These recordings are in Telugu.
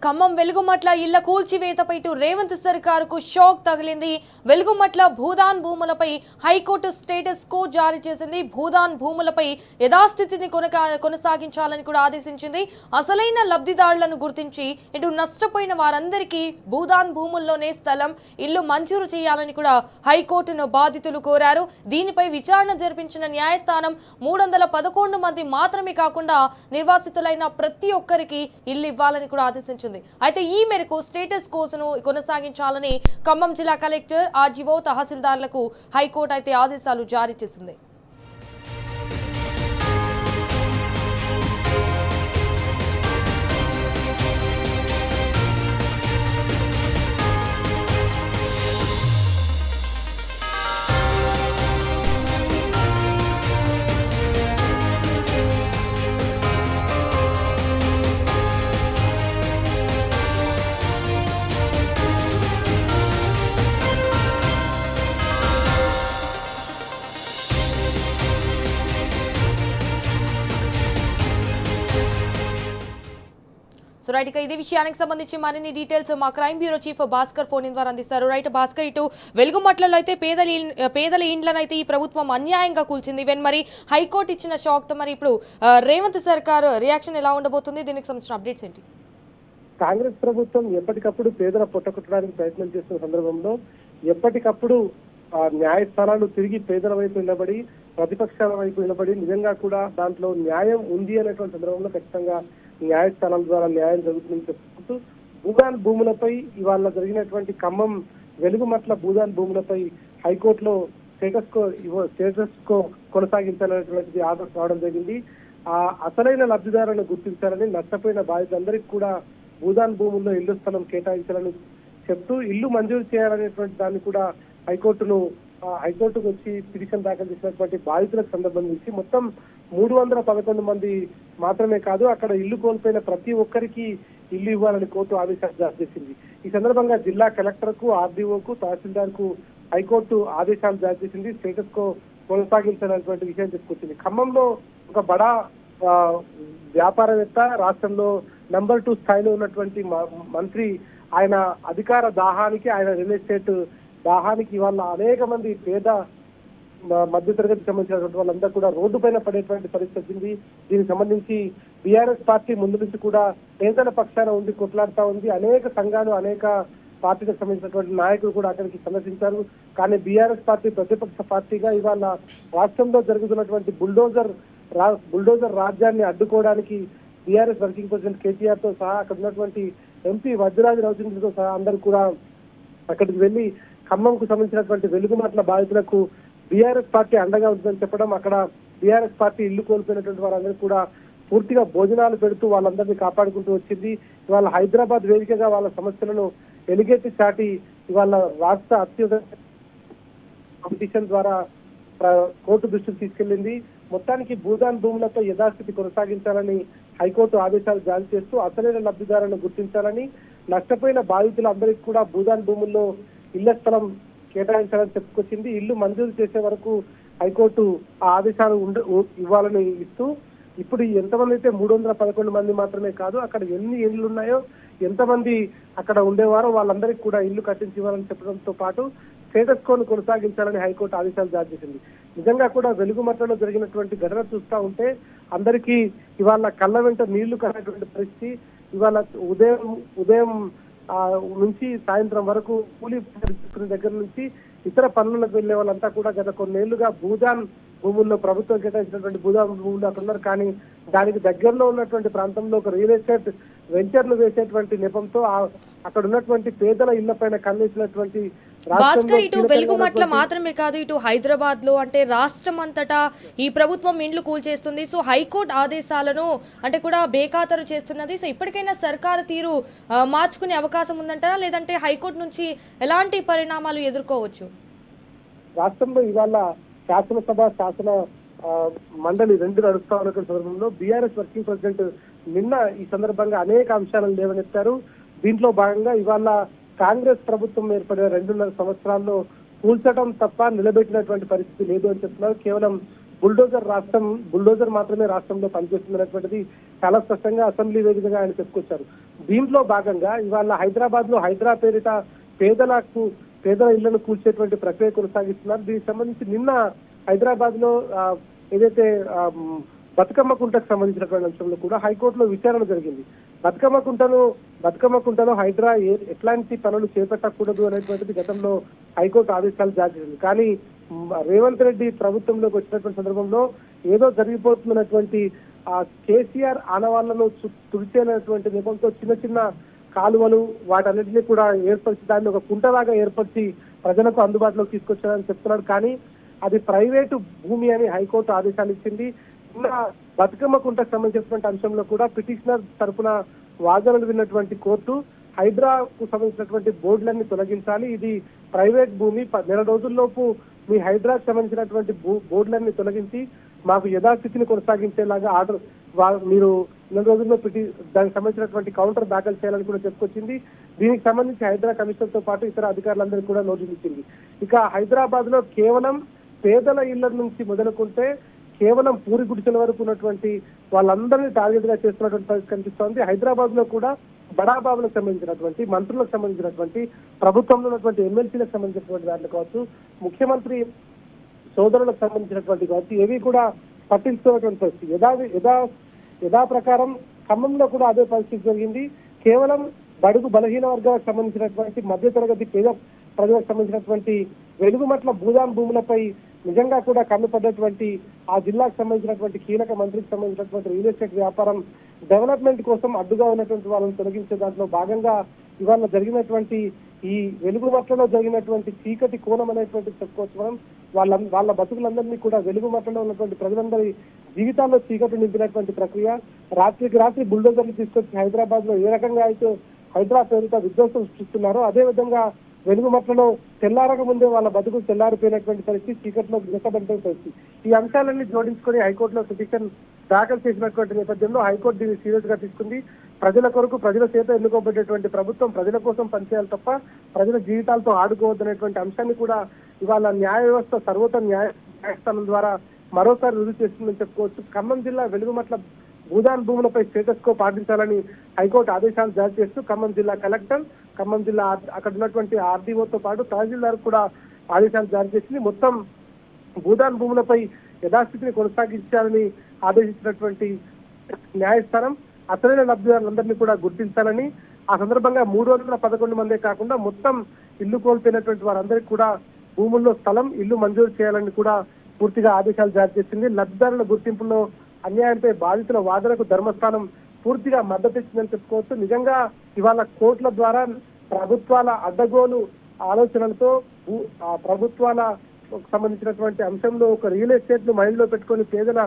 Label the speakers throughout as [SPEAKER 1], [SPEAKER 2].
[SPEAKER 1] ఖమ్మం వెలుగుమట్ల ఇళ్ల కూల్చివేతపై రేవంత్ సర్కారుకు షాక్ తగిలింది. వెలుగుమట్ల భూదాన్ భూములపై హైకోర్టు స్టేటస్ కో జారీ చేసింది. భూదాన్ భూములపై యథాస్థితిని కొనసాగించాలని కూడా ఆదేశించింది. అసలైన లబ్ధిదారులను గుర్తించి ఇటు నష్టపోయిన వారందరికీ భూదాన్ భూముల్లోనే స్థలం, ఇల్లు మంజూరు చేయాలని కూడా హైకోర్టును బాధితులు కోరారు. దీనిపై విచారణ జరిపించిన న్యాయస్థానం 311 మంది మాత్రమే కాకుండా నిర్వాసితులైన ప్రతి ఒక్కరికి ఇల్లు ఇవ్వాలని కూడా ఆదేశించింది. అయితే ఈ మేరకు స్టేటస్ కోను కొనసాగించాలని ఖమ్మం జిల్లా కలెక్టర్, ఆర్జీఓ, తహసీల్దార్లకు హైకోర్టు అయితే ఆదేశాలు జారీ చేసింది. రైట్, ఇక ఇదే విషయానికి సంబంధించి మరిన్ని డీటెయిల్స్ మా crime bureau chief Bhaskar phone in ద్వారా అందిస్తారు. రైట్ భాస్కర్, ఇటు వెలుగుమట్లలో అయితే పేదల ఇండ్లను అయితే ఈ ప్రభుత్వం అన్యాయంగా కూల్చింది. ఈవెన్ మరి హైకోర్టు ఇచ్చిన షాక్ తో మరి ఇప్పుడు రేవంత్ సర్కార్ రియాక్షన్ ఎలా ఉండబోతుంది? దీనికి సంబంధించిన అప్డేట్స్ ఏంటి?
[SPEAKER 2] కాంగ్రెస్ ప్రభుత్వం ఎప్పటికప్పుడు పేదల పొట్టకొట్టడానికి ప్రయత్నం చేస్తున్న సందర్భంలో ఎప్పటికప్పుడు న్యాయస్థానాలు తిరిగి పేదల వైపు నిలబడి, ప్రతిపక్షాల వైపు నిలబడి నిజంగా కూడా దాంట్లో న్యాయం ఉంది అనేటువంటి సందర్భంలో ఖచ్చితంగా న్యాయస్థానాల ద్వారా న్యాయం జరుగుతుందని చెప్పుకుంటూ భూదాన్ భూములపై ఇవాళ జరిగినటువంటి ఖమ్మం వెలుగుమట్ల భూదాన్ భూములపై హైకోర్టులో స్టేటస్ కో కొనసాగించాలనేటువంటిది ఆర్డర్ రావడం జరిగింది. అసలైన లబ్ధిదారులను గుర్తించాలని, నష్టపోయిన బాధితులందరికీ కూడా భూదాన్ భూముల్లో ఇళ్ల స్థలం కేటాయించాలని చెప్తూ ఇల్లు మంజూరు చేయాలనేటువంటి దాన్ని కూడా హైకోర్టుకు వచ్చి పిటిషన్ దాఖలు చేసినటువంటి బాధితులకు సంబంధించి మొత్తం 311 మంది మాత్రమే కాదు, అక్కడ ఇల్లు కోల్పోయిన ప్రతి ఒక్కరికి ఇల్లు ఇవ్వాలని కోర్టు ఆదేశాలు జారీ చేసింది. ఈ సందర్భంగా జిల్లా కలెక్టర్ కు, ఆర్డీఓకు, తహసీల్దార్ కు హైకోర్టు ఆదేశాలు జారీ చేసింది. స్టేటస్ కో కొనసాగించాలనేటువంటి విషయం చెప్పుకొచ్చింది. ఖమ్మంలో ఒక బడా వ్యాపారవేత్త, రాష్ట్రంలో నంబర్ 2 స్థాయిలో ఉన్నటువంటి మంత్రి, ఆయన అధికార దాహానికి, ఆయన రియల్ ఎస్టేట్ దాహానికి ఇవాళ అనేక మంది పేద మధ్యతరగతికి సంబంధించినటువంటి వాళ్ళందరూ కూడా రోడ్డు పైన పడేటువంటి పరిస్థితి వచ్చింది. దీనికి సంబంధించి బీఆర్ఎస్ పార్టీ ముందు నుంచి కూడా పేదల పక్షాన ఉండి కొట్లాడుతా ఉంది. అనేక సంఘాలు, అనేక పార్టీలకు సంబంధించినటువంటి నాయకులు కూడా అక్కడికి సందర్శించారు. కానీ బీఆర్ఎస్ పార్టీ ప్రతిపక్ష పార్టీగా ఇవాళ రాష్ట్రంలో జరుగుతున్నటువంటి బుల్డోజర్ రాజ్యాన్ని అడ్డుకోవడానికి బీఆర్ఎస్ వర్కింగ్ ప్రెసిడెంట్ కేటీఆర్ తో సహా అక్కడ ఉన్నటువంటి ఎంపీ వజ్రాజు రవిచంద్రతో సహా అందరూ కూడా అక్కడికి వెళ్లి ఖమ్మంకు సంబంధించినటువంటి వెలుగుమట్ల బాధితులకు బీఆర్ఎస్ పార్టీ అండగా ఉంటుందని చెప్పడం, అక్కడ బీఆర్ఎస్ పార్టీ ఇల్లు కోల్పోయినటువంటి వారందరూ కూడా పూర్తిగా భోజనాలు పెడుతూ వాళ్ళందరినీ కాపాడుకుంటూ వచ్చింది. ఇవాళ హైదరాబాద్ వేదికగా వాళ్ళ సమస్యలను ఎలుగెత్తి చాటి ఇవాళ రాష్ట్ర అత్యున్నత కాంపిటీషన్ ద్వారా కోర్టు దృష్టికి తీసుకెళ్లింది. మొత్తానికి భూదాన్ భూములపై యథాస్థితి కొనసాగించాలని హైకోర్టు ఆదేశాలు జారీ చేస్తూ అసలైన లబ్ధిదారులను గుర్తించాలని, నష్టపోయిన బాధితులందరికీ కూడా భూదాన్ భూముల్లో ఇళ్ల స్థలం కేటాయించాలని చెప్పుకొచ్చింది. ఇల్లు మంజూరు చేసే వరకు హైకోర్టు ఆ ఆదేశాలు ఇవ్వాలని ఇస్తూ, ఇప్పుడు ఎంతమంది అయితే 311 మంది మాత్రమే కాదు, అక్కడ ఎన్ని ఇళ్ళు ఉన్నాయో, ఎంతమంది అక్కడ ఉండేవారో వాళ్ళందరికీ కూడా ఇల్లు కట్టించి ఇవ్వాలని చెప్పడంతో పాటు స్టేటస్ కోను కొనసాగించాలని హైకోర్టు ఆదేశాలు జారీ చేసింది. నిజంగా కూడా వెలుగుమట్లలో జరిగినటువంటి ఘటన చూస్తూ ఉంటే అందరికీ ఇవాళ కళ్ళ వెంట నీళ్లు కట్టినటువంటి పరిస్థితి. ఇవాళ ఉదయం నుంచి సాయంత్రం వరకు కూలీ దగ్గర నుంచి ఇతర పనులకు వెళ్లే వాళ్ళంతా కూడా గత కొన్నేళ్లుగా భూదాన్ భూముల్లో ప్రభుత్వం కేటాయించినటువంటి భూదాన్ భూములు అక్కడ ఉన్నారు. కానీ దానికి దగ్గరలో ఉన్నటువంటి ప్రాంతంలో ఒక రియల్ ఎస్టేట్ వెంచర్లు వేసేటువంటి నెపంతో అక్కడ ఉన్నటువంటి పేదల ఇళ్ల పైన కన్నేసినటువంటి
[SPEAKER 1] భాస్కర్, ఇటు వెలుగుమట్ల మాత్రమే కాదు, ఇటు హైదరాబాద్ లో అంటే రాష్ట్రం అంతటా ఈ ప్రభుత్వం ఇండ్లు కూల్చేస్తుంది. సో హైకోర్టు ఆదేశాలను అంటే కూడా బేఖాతరు చేస్తున్నది. సో ఇప్పటికైనా సర్కారు తీరు మార్చుకునే అవకాశం ఉందంటారా, లేదంటే హైకోర్టు నుంచి ఎలాంటి పరిణామాలు ఎదుర్కోవచ్చు?
[SPEAKER 2] రాష్ట్రంలో ఇవాళ శాసనసభ, శాసన మండలి రెండు నడుస్తా ఉన్న సందర్భంలో బీఆర్ఎస్ వర్కింగ్ ప్రెసిడెంట్ నిన్న ఈ సందర్భంగా అనేక అంశాలను లేవనెత్తారు. దీంట్లో భాగంగా ఇవాళ కాంగ్రెస్ ప్రభుత్వం ఏర్పడిన 2.5 సంవత్సరాల్లో కూల్చడం తప్ప నిలబెట్టినటువంటి పరిస్థితి లేదు అని చెప్తున్నారు. కేవలం బుల్డోజర్ మాత్రమే రాష్ట్రంలో పనిచేస్తుందనేటువంటిది చాలా స్పష్టంగా అసెంబ్లీ వేదికగా ఆయన చెప్పుకొచ్చారు. దీంట్లో భాగంగా ఇవాళ హైదరాబాద్ లో హైదరా పేరిట పేదల ఇళ్లను కూల్చేటువంటి ప్రక్రియ కొనసాగిస్తున్నారు. దీనికి సంబంధించి నిన్న హైదరాబాద్ లో ఏదైతే బతుకమ్మ కుంటకు సంబంధించినటువంటి అంశంలో కూడా హైకోర్టులో విచారణ జరిగింది. బతుకమ్మ కుంటలో హైడ్రా ఎట్లాంటి పనులు చేపట్టకూడదు అనేటువంటిది గతంలో హైకోర్టు ఆదేశాలు జారీ చేసింది. కానీ రేవంత్ రెడ్డి ప్రభుత్వంలోకి వచ్చినటువంటి సందర్భంలో ఏదో జరిగిపోతున్నటువంటి ఆ కేసీఆర్ ఆనవాళ్లను తుడిచేనటువంటి నిబంధనతో చిన్న చిన్న కాలువలు వాటన్నిటినీ కూడా ఏర్పరిచి దాన్ని ఒక కుంటలాగా ఏర్పరిచి ప్రజలకు అందుబాటులోకి తీసుకొచ్చారని చెప్తున్నారు. కానీ అది ప్రైవేటు భూమి అని హైకోర్టు ఆదేశాలు ఇచ్చింది. బతుకమ్మ కుంటకు సంబంధించినటువంటి అంశంలో కూడా పిటిషనర్ తరఫున వాదనలు విన్నటువంటి కోర్టు హైడ్రాకు సంబంధించినటువంటి బోర్డులన్నీ తొలగించాలి, ఇది ప్రైవేట్ భూమి, నెల రోజుల్లోపు మీ హైడ్రాకు సంబంధించినటువంటి బోర్డులన్నీ తొలగించి మాకు యథాస్థితిని కొనసాగించేలాగా ఆర్డర్ మీరు నెల రోజుల్లో దానికి సంబంధించినటువంటి కౌంటర్ దాఖలు చేయాలని కూడా చెప్పుకొచ్చింది. దీనికి సంబంధించి హైడ్రా కమిషనర్ తో పాటు ఇతర అధికారులందరికీ కూడా నోటీసులు ఇచ్చింది. ఇక హైదరాబాద్ లో కేవలం పేదల ఇళ్ల నుంచి మొదలుకుంటే కేవలం పూరి గుడిసెల వరకు ఉన్నటువంటి వాళ్ళందరినీ టార్గెట్ గా చేస్తున్నటువంటి పరిస్థితి కనిపిస్తోంది. హైదరాబాద్ లో కూడా బడాబాబులకు సంబంధించినటువంటి మంత్రులకు సంబంధించినటువంటి ప్రభుత్వంలో ఉన్నటువంటి ఎమ్మెల్సీలకు సంబంధించినటువంటి దాంట్లో కావచ్చు, ముఖ్యమంత్రి సోదరులకు సంబంధించినటువంటి కావచ్చు, ఏవి కూడా పట్టించుకున్నటువంటి పరిస్థితి. యథా ప్రకారం ఖమ్మంలో కూడా అదే పరిస్థితి జరిగింది. కేవలం బడుగు బలహీన వర్గాలకు సంబంధించినటువంటి మధ్యతరగతి పేద ప్రజలకు సంబంధించినటువంటి వెలుగుమట్ల భూదాన్ భూములపై నిజంగా కూడా కన్నుపడ్డటువంటి ఆ జిల్లాకు సంబంధించినటువంటి కీలక మంత్రికి సంబంధించినటువంటి రియల్ ఎస్టేట్ వ్యాపారం డెవలప్మెంట్ కోసం అడ్డుగా ఉన్నటువంటి వాళ్ళని తొలగించే దాంట్లో భాగంగా ఇవాళ జరిగినటువంటి ఈ వెలుగుమట్లలో జరిగినటువంటి చీకటి కోణం అనేటువంటి చెప్పుకోవచ్చు మనం. వాళ్ళ బతుకులందరినీ కూడా వెలుగుమట్లలో ఉన్నటువంటి ప్రజలందరి జీవితాల్లో చీకటి నింపినటువంటి ప్రక్రియ. రాత్రికి రాత్రి బుల్డోజర్లు తీసుకొచ్చి హైదరాబాద్ లో ఏ రకంగా అయితే హైదరాబాద్ పేరుతో విధ్వంసం సృష్టిస్తున్నారో అదే విధంగా వెలుగుమట్లలో తెల్లారక ముందే వాళ్ళ బతుకులు తెల్లారిపోయినటువంటి పరిస్థితి, చీకట్లో గెట్టబడిన పరిస్థితి. ఈ అంశాలన్నీ జోడించుకొని హైకోర్టులో పిటిషన్ దాఖలు చేసినటువంటి నేపథ్యంలో హైకోర్టు దీన్ని సీరియస్ గా తీసుకుంది. ప్రజల కొరకు ప్రజల చేత ఎన్నుకోబడేటువంటి ప్రభుత్వం ప్రజల కోసం పనిచేయాలి తప్ప ప్రజల జీవితాలతో ఆడుకోవద్దనేటువంటి అంశాన్ని కూడా ఇవాళ న్యాయ వ్యవస్థ సర్వోత్తమ న్యాయస్థానం ద్వారా మరోసారి రుజువు చేస్తుందని చెప్పుకోవచ్చు. ఖమ్మం జిల్లా వెలుగుమట్ల భూదాన్ భూములపై స్టేటస్ కో పాటించాలని హైకోర్టు ఆదేశాలు జారీ చేస్తూ ఖమ్మం జిల్లా కలెక్టర్, ఖమ్మం జిల్లా అక్కడ ఉన్నటువంటి ఆర్డీఓతో పాటు తహసీల్దార్ కూడా ఆదేశాలు జారీ చేసింది. మొత్తం భూదాన్ భూములపై యథాస్థితిని కొనసాగించాలని ఆదేశించినటువంటి న్యాయస్థానం అసలైన లబ్ధిదారులందరినీ కూడా గుర్తించాలని, ఆ సందర్భంగా 311 మందే కాకుండా మొత్తం ఇల్లు కోల్పోయినటువంటి వారందరికీ కూడా భూముల్లో స్థలం, ఇల్లు మంజూరు చేయాలని కూడా పూర్తిగా ఆదేశాలు జారీ చేసింది. లబ్ధిదారుల గుర్తింపులో అన్యాయంపై బాధితుల వాదనకు ధర్మస్థానం పూర్తిగా మద్దతు ఇచ్చిందని చెప్పుకోవచ్చు. నిజంగా ఇవాళ కోర్టుల ద్వారా ప్రభుత్వాల అడ్డగోలు ఆలోచనలతో ప్రభుత్వాల సంబంధించినటువంటి అంశంలో ఒక రియల్ ఎస్టేట్ ను మైండ్ లో పెట్టుకొని పేదల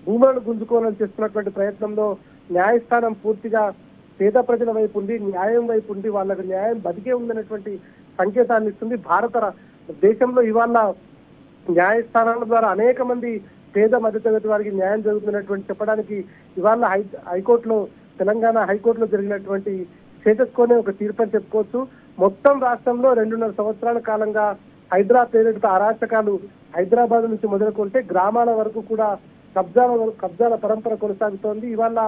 [SPEAKER 2] భూములను గుంజుకోవాలని చేస్తున్నటువంటి ప్రయత్నంలో న్యాయస్థానం పూర్తిగా పేద ప్రజల వైపు ఉండి న్యాయం వైపు ఉండి వాళ్ళకి న్యాయం బతికే ఉందనేటువంటి సంకేతాన్ని ఇస్తుంది. దేశంలో ఇవాళ న్యాయస్థానాల ద్వారా అనేక మంది పేద మధ్యతరగతి వారికి న్యాయం జరుగుతున్నటువంటి చెప్పడానికి ఇవాళ హైకోర్టులో తెలంగాణ హైకోర్టులో జరిగినటువంటి స్టేటస్ కోనే ఒక తీర్పు అని చెప్పుకోవచ్చు. మొత్తం రాష్ట్రంలో 2.5 సంవత్సరాల కాలంగా హైడ్రా పేరిట అరాచకాలు హైదరాబాద్ నుంచి మొదలుకుంటే గ్రామాల వరకు కూడా కబ్జాల పరంపర కొనసాగుతోంది. ఇవాళ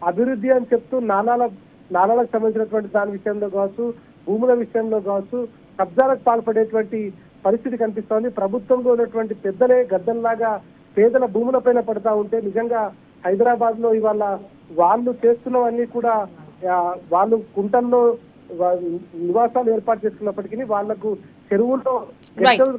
[SPEAKER 2] అభివృద్ధి అని చెప్తూ నాలాలకు సంబంధించినటువంటి దాని విషయంలో కావచ్చు, భూముల విషయంలో కావచ్చు కబ్జాలకు పాల్పడేటువంటి పరిస్థితి కనిపిస్తోంది. ప్రభుత్వంలో ఉన్నటువంటి పెద్దలే గద్దల్లాగా పేదల భూములపైన పడతా ఉంటే నిజంగా హైదరాబాద్ లో ఇవాళ వాళ్ళు చేస్తున్నవన్నీ కూడా వాళ్ళు కుంటల్లో నివాసాలు ఏర్పాటు చేసుకున్నప్పటికీ వాళ్లకు చెరువుల్లో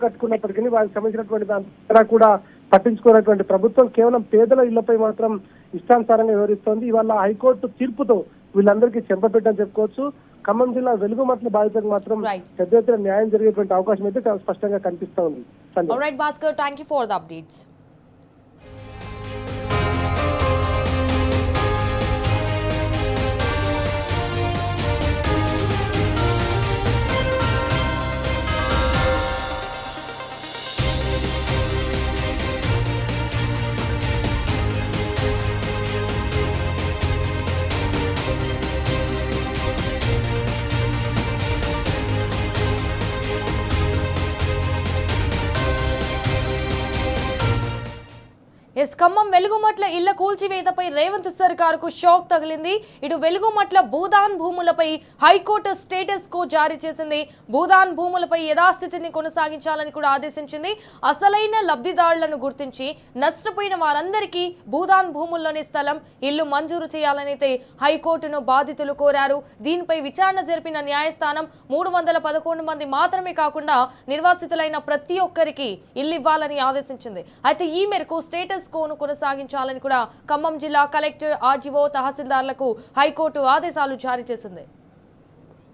[SPEAKER 2] కట్టుకున్నప్పటికీ వాళ్ళకి సంబంధించినటువంటి దాని కూడా పట్టించుకున్నటువంటి ప్రభుత్వం కేవలం పేదల ఇళ్లపై మాత్రం ఇష్టానుసారంగా వివరిస్తోంది. ఇవాళ హైకోర్టు తీర్పుతో వీళ్ళందరికీ చెంపపెట్టని చెప్పుకోవచ్చు. ఖమ్మం జిల్లా వెలుగుమట్ల బాధితులకు మాత్రం పెద్ద ఎత్తున న్యాయం జరిగేటువంటి అవకాశం అయితే చాలా స్పష్టంగా కనిపిస్తా ఉంది.
[SPEAKER 1] Bhaskar, thank you for the updates. Khammam Velugumatla ఇళ్ల కూల్చివేతపై రేవంత్ సర్కారుకు షాక్ తగిలింది. ఇటు వెలుగుమట్ల భూదాన్ భూములపై హైకోర్టు స్టేటస్ కో జారీ చేసింది. భూదాన్ భూములపై యథాస్థితిని కొనసాగించాలని కూడా ఆదేశించింది. అసలైన లబ్ధిదారులను గుర్తించి నష్టపోయిన వారందరికీ భూదాన్ భూముల్లోని స్థలం, ఇల్లు మంజూరు చేయాలనైతే హైకోర్టును బాధితులు కోరారు. దీనిపై విచారణ జరిపిన న్యాయస్థానం 311 మంది మాత్రమే కాకుండా నిర్వాసితులైన ప్రతి ఒక్కరికి ఇల్లు ఇవ్వాలని ఆదేశించింది. అయితే ఈ మేరకు స్టేటస్ కోను కొనసాగించాలని కూడా ఖమ్మం జిల్లా కలెక్టర్, ఆర్జీఓ, తహసీల్దార్లకు హైకోర్టు ఆదేశాలు జారీ చేసింది.